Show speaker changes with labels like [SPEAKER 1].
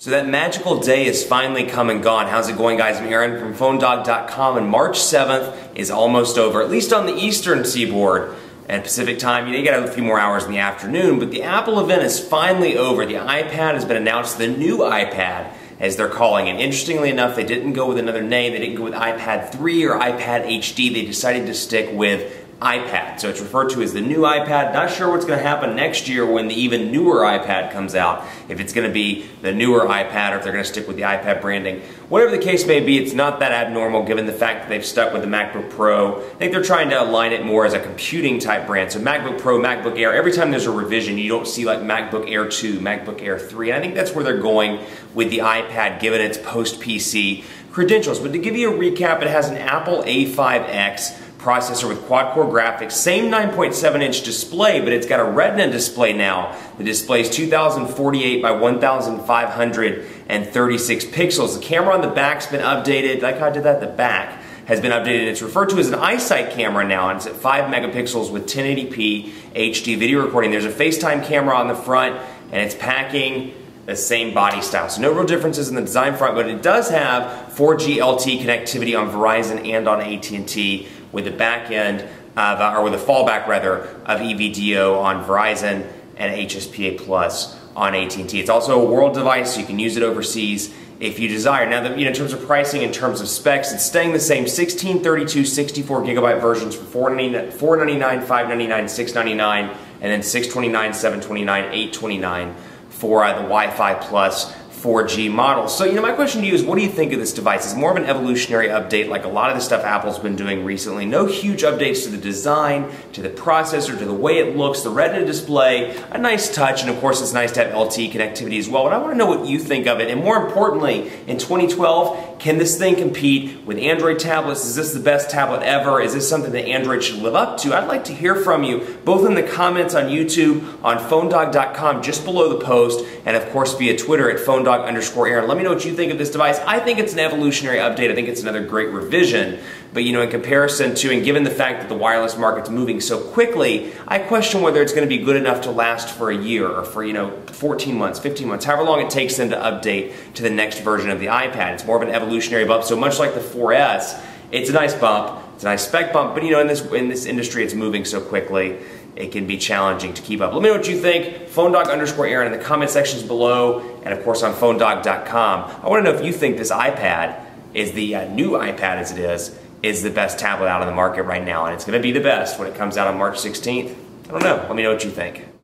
[SPEAKER 1] So that magical day is finally come and gone. How's it going, guys? I'm Aaron from PhoneDog.com, and March 7th is almost over, at least on the Eastern Seaboard and Pacific time. You got a few more hours in the afternoon, but the Apple event is finally over. The iPad has been announced, the new iPad, as they're calling it. Interestingly enough, they didn't go with another name. They didn't go with iPad 3 or iPad HD. They decided to stick with iPad. So it's referred to as the new iPad. Not sure what's going to happen next year when the even newer iPad comes out. If it's going to be the newer iPad or if they're going to stick with the iPad branding. Whatever the case may be, it's not that abnormal given the fact that they've stuck with the MacBook Pro. I think they're trying to align it more as a computing type brand. So MacBook Pro, MacBook Air, every time there's a revision, you don't see like MacBook Air 2, MacBook Air 3. I think that's where they're going with the iPad given its post-PC credentials. But to give you a recap, it has an Apple A5X processor with quad-core graphics, same 9.7-inch display, but it's got a Retina display now. The display is 2048 by 1536 pixels. The camera on the back's been updated. Like how I did that, the back has been updated. It's referred to as an iSight camera now, and it's at 5 megapixels with 1080p HD video recording. There's a FaceTime camera on the front, and it's packing the same body style. So no real differences in the design front, but it does have 4G LTE connectivity on Verizon and on AT&T with the back end of, or with a fallback rather, of EVDO on Verizon and HSPA Plus on AT&T. It's also a world device, so you can use it overseas if you desire. Now, in terms of pricing, in terms of specs, it's staying the same. 16, 32, 64 gigabyte versions for $499, $599, $699, and then $629, $729, $829 for the Wi-Fi Plus 4G model. So, my question to you is, what do you think of this device? It's more of an evolutionary update like a lot of the stuff Apple's been doing recently. No huge updates to the design, to the processor, to the way it looks, the Retina display, a nice touch, and of course it's nice to have LTE connectivity as well. But I want to know what you think of it, and more importantly, in 2012, can this thing compete with Android tablets? Is this the best tablet ever? Is this something that Android should live up to? I'd like to hear from you, both in the comments on YouTube, on PhoneDog.com, just below the post, and of course via Twitter at PhoneDog_Aaron. Let me know what you think of this device. I think it's an evolutionary update. I think it's another great revision. But in comparison to, and given the fact that the wireless market's moving so quickly, I question whether it's going to be good enough to last for a year or for, 14 months, 15 months, however long it takes them to update to the next version of the iPad. It's more of an evolutionary bump. So much like the 4S, it's a nice bump. It's a nice spec bump. But in this industry, it's moving so quickly, it can be challenging to keep up. Let me know what you think. PhoneDog_Aaron in the comment sections below, and of course on PhoneDog.com. I want to know if you think this iPad is the new iPad as it is the best tablet out on the market right now, and it's going to be the best when it comes out on March 16th. I don't know. Let me know what you think.